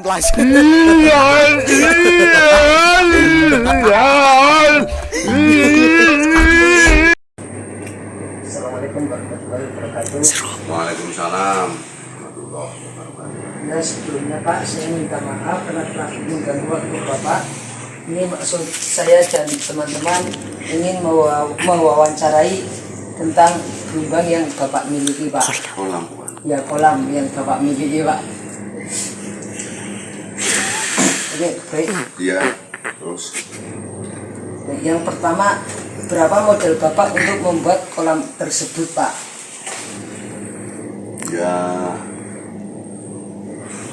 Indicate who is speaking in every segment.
Speaker 1: Atlas.
Speaker 2: Assalamualaikum warahmatullahi wabarakatuh.
Speaker 3: Waalaikumsalam warahmatullahi wabarakatuh.
Speaker 2: Ya, sebelumnya Pak, saya minta maaf karena telah mengganggu waktu Bapak. Ini maksud saya dan teman-teman ingin mewawancarai tentang gelombang yang Bapak miliki, Pak.
Speaker 3: Kolam bukan?
Speaker 2: Ya, kolam yang Bapak miliki, Pak. Oke, baik.
Speaker 3: Iya. Terus
Speaker 2: Yang pertama, berapa modal Bapak untuk membuat kolam tersebut, Pak?
Speaker 3: ya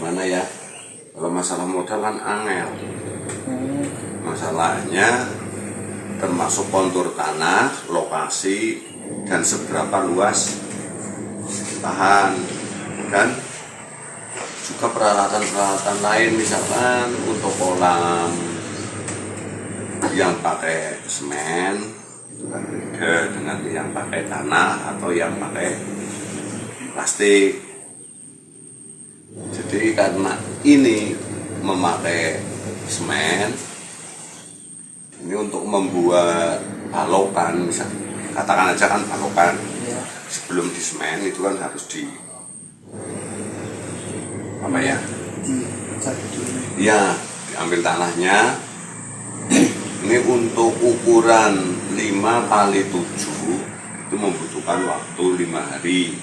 Speaker 3: mana ya? Kalau masalah modal kan angel. Masalahnya termasuk kontur tanah, lokasi, dan seberapa luas lahan, dan juga peralatan-peralatan lain, misalkan untuk kolam yang pakai semen itu kan beda dengan yang pakai tanah atau yang pakai plastik. Jadi karena ini memakai semen, ini untuk membuat balokan, misal katakan aja kan balokan,
Speaker 2: Ya.
Speaker 3: sebelum di semen itu kan harus di apa ya? Ya, diambil tanahnya. Ini untuk ukuran 5 kali 7 itu membutuhkan waktu 5 hari.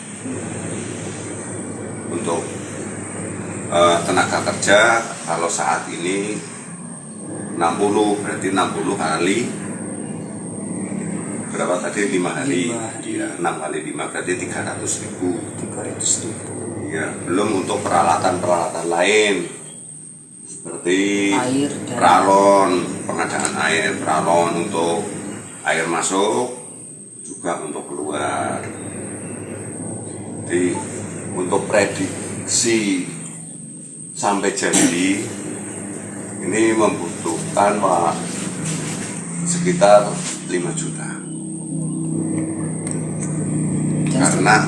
Speaker 3: Untuk tenaga kerja kalau saat ini 60, berarti 60 kali berapa tadi? 5 hari.
Speaker 2: 5 hari.
Speaker 3: Iya, 6 kali 5 berarti 300.000.
Speaker 2: 300.000.
Speaker 3: Ya, belum untuk peralatan-peralatan lain seperti
Speaker 2: Air dan
Speaker 3: pralon, pengadaan air, pralon untuk air masuk, juga untuk keluar. Jadi untuk prediksi sampai jadi ini membutuhkan sekitar 5 juta.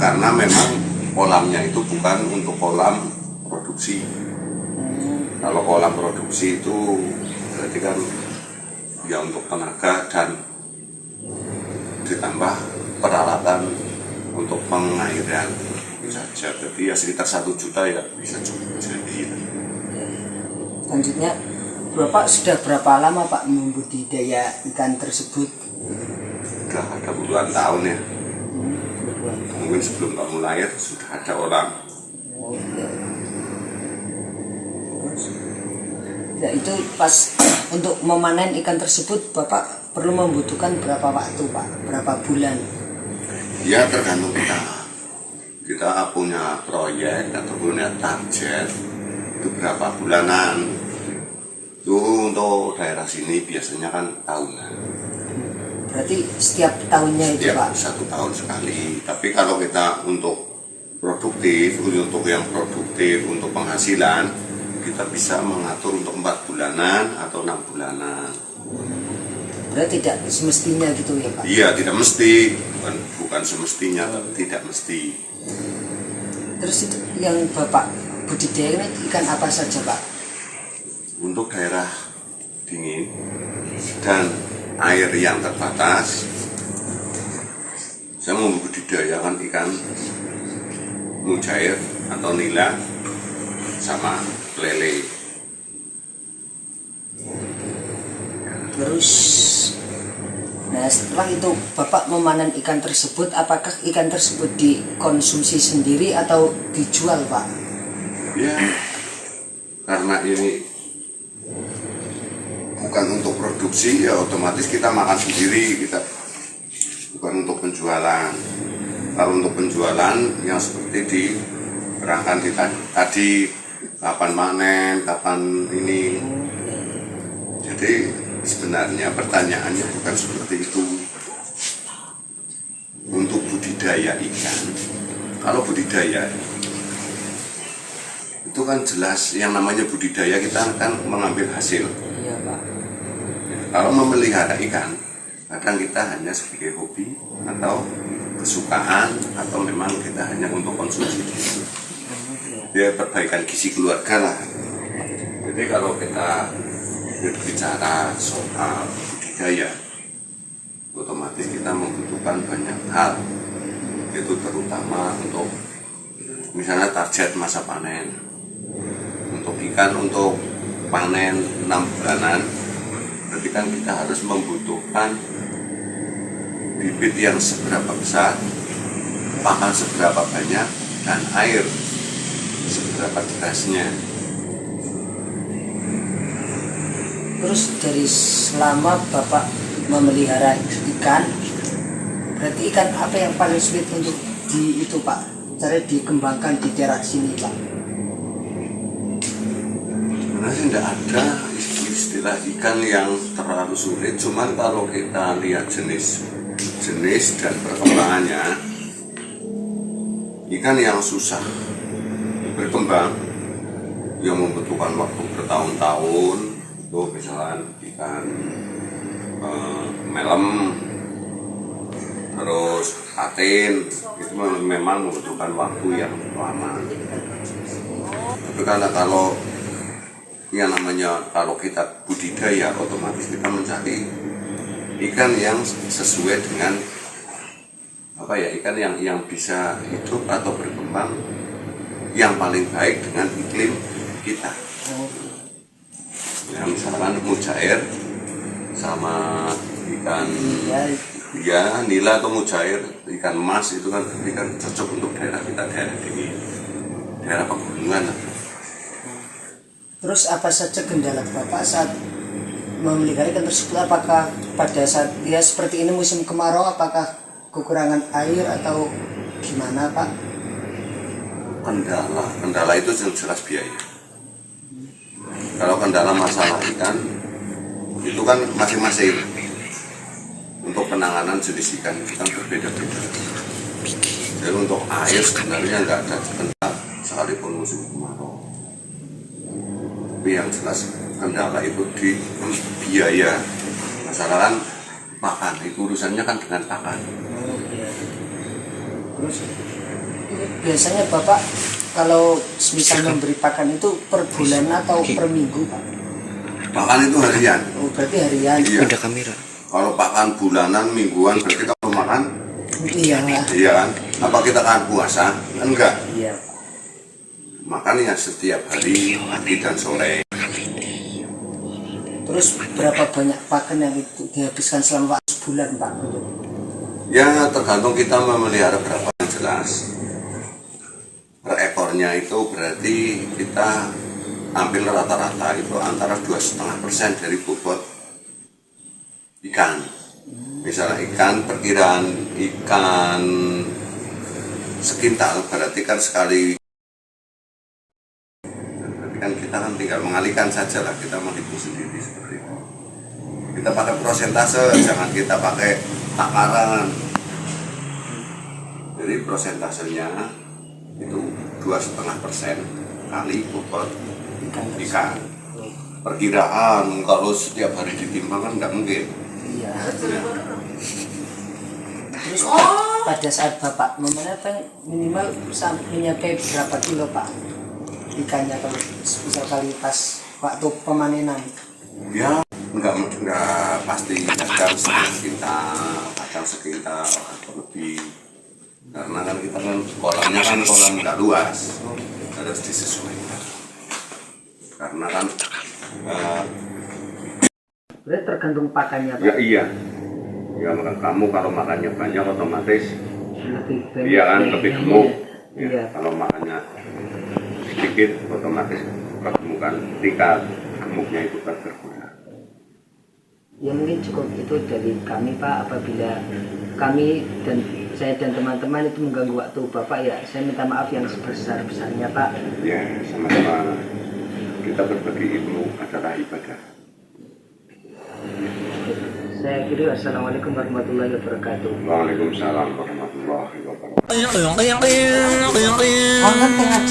Speaker 3: Karena memang kolamnya itu bukan untuk kolam produksi. Kalau kolam produksi itu berarti kan ya untuk tenaga dan ditambah peralatan untuk pengairan saja. Berarti ya sekitar 1 juta ya bisa cukup jadi.
Speaker 2: Selanjutnya, Bapak sudah berapa lama Pak membudidaya ikan tersebut?
Speaker 3: Sudah ada puluhan tahun ya. Mungkin sebelum kamu lahir sudah ada orang.
Speaker 2: Ya, itu pas untuk memanen ikan tersebut Bapak perlu membutuhkan berapa waktu Pak? Berapa bulan?
Speaker 3: Ya tergantung kita. Kita punya proyek atau punya target itu berapa bulanan. Itu untuk daerah sini biasanya kan tahunan.
Speaker 2: Berarti setiap tahunnya itu Pak?
Speaker 3: Setiap 1 tahun sekali. Tapi kalau kita untuk produktif, untuk yang produktif, untuk penghasilan, kita bisa mengatur untuk 4 bulanan atau 6 bulanan.
Speaker 2: Berarti tidak semestinya gitu ya Pak?
Speaker 3: Iya, tidak mesti, bukan semestinya, tidak mesti.
Speaker 2: Terus itu yang Bapak budidaya ini ikan apa saja Pak?
Speaker 3: Untuk daerah dingin dan air yang terbatas, saya membudidayakan ikan mujair atau nila sama lele.
Speaker 2: Terus, nah setelah itu Bapak memanen ikan tersebut, apakah ikan tersebut dikonsumsi sendiri atau dijual Pak?
Speaker 3: Ya, karena ini bukan untuk produksi ya otomatis kita makan sendiri, kita bukan untuk penjualan. Kalau untuk penjualan yang seperti diterangkan tadi kapan manen, kapan ini. Jadi sebenarnya pertanyaannya bukan seperti itu. Untuk budidaya ikan, kalau budidaya itu kan jelas yang namanya budidaya kita kan mengambil hasil.
Speaker 2: Iya Pak.
Speaker 3: Kalau memelihara ikan, kadang kita hanya sebagai hobi atau kesukaan atau memang kita hanya untuk konsumsi. Ya perbaikan gizi keluarga lah. Jadi kalau kita berbicara soal budidaya, otomatis kita membutuhkan banyak hal, itu terutama untuk misalnya target masa panen. Untuk ikan untuk panen 6 bulanan, berarti kan kita harus membutuhkan bibit yang seberapa besar, pakan seberapa banyak, dan air seberapa derasnya.
Speaker 2: Terus dari selama Bapak memelihara ikan, berarti ikan apa yang paling sulit untuk itu Pak? Cara dikembangkan di daerah sini Pak?
Speaker 3: Sebenarnya tidak ada istilah ikan yang terlalu sulit, cuman kalau kita lihat jenis dan perkembangannya, ikan yang susah berkembang, yang membutuhkan waktu bertahun-tahun, itu misalnya ikan melem, terus patin, itu memang membutuhkan waktu yang lama. Tapi karena kalau yang namanya kalau kita budidaya, otomatis kita mencari ikan yang sesuai dengan ikan yang bisa hidup atau berkembang yang paling baik dengan iklim kita. Ya, misalkan mujair sama ikan nila atau mujair, ikan emas itu kan ikan cocok untuk daerah kita, daerah dingin, daerah pegunungan.
Speaker 2: Terus apa saja kendala Bapak saat memelihara ikan tersebut? Apakah pada saat ya seperti ini musim kemarau, apakah kekurangan air atau gimana Pak? Kendala itu jelas biaya.
Speaker 3: Kalau kendala masalah ikan itu kan masing-masing untuk penanganan jenis ikan itu kan berbeda-beda. Jadi untuk air sebenarnya nggak ada kendala sekalipun musim kemarau. Tapi yang jelas kendala itu di biaya. Masalah kan pakan, itu urusannya kan dengan pakan.
Speaker 2: Terus biasanya Bapak kalau misal memberi pakan itu per bulan atau per minggu Pak?
Speaker 3: Pakan itu harian.
Speaker 2: Oh, berarti harian.
Speaker 3: Iya. Ada kamera. Kalau pakan bulanan, mingguan, berarti kalau makan?
Speaker 2: Iya.
Speaker 3: Iya kan? Apa kita kan puasa? Enggak.
Speaker 2: Iya.
Speaker 3: Makan ya setiap hari, pagi dan sore.
Speaker 2: Terus berapa banyak pakan yang itu dihabiskan selama sebulan Pak?
Speaker 3: Ya tergantung kita memelihara berapa yang jelas. Per ekornya itu berarti kita ambil rata-rata itu antara 2,5% dari bobot ikan. Misalnya ikan, perkiraan ikan sekintal berarti kan sekali. Kita kan tinggal mengalihkan saja lah, kita menghitung sendiri seperti itu. Kita pakai prosentase, jangan kita pakai takaran. Jadi prosentasenya itu 2,5% kali bobot ikan. Perkiraan kalau setiap hari ditimbang kan nggak mungkin.
Speaker 2: Iya. Terus pada saat Bapak memelihara minimal mencapai berapa kilo Pak ikannya kalau misal kali pas waktu pemanenan?
Speaker 3: Ya enggak pasti, kadang sekitar atau lebih, karena kan kita kan kolamnya kan kolam nggak luas, harus disesuaikan karena kan
Speaker 2: berarti tergantung pakannya Pak?
Speaker 3: ya iya ya, kamu kalau makannya banyak otomatis
Speaker 2: lebih banyak,
Speaker 3: iya kan lebih gemuk ya,
Speaker 2: iya.
Speaker 3: kalau makannya sedikit otomatis pergemukan tingkat gemuknya itu kan berkurang.
Speaker 2: Ya mungkin cukup itu dari kami Pak. Apabila kami dan saya dan teman-teman itu mengganggu waktu Bapak, ya saya minta maaf yang sebesar-besarnya Pak.
Speaker 3: Ya sama-sama, kita berbagi ilmu adalah ibadah.
Speaker 2: Saya kira assalamualaikum warahmatullahi wabarakatuh.
Speaker 3: Waalaikumsalam warahmatullahi wabarakatuh.
Speaker 2: Angkat tengah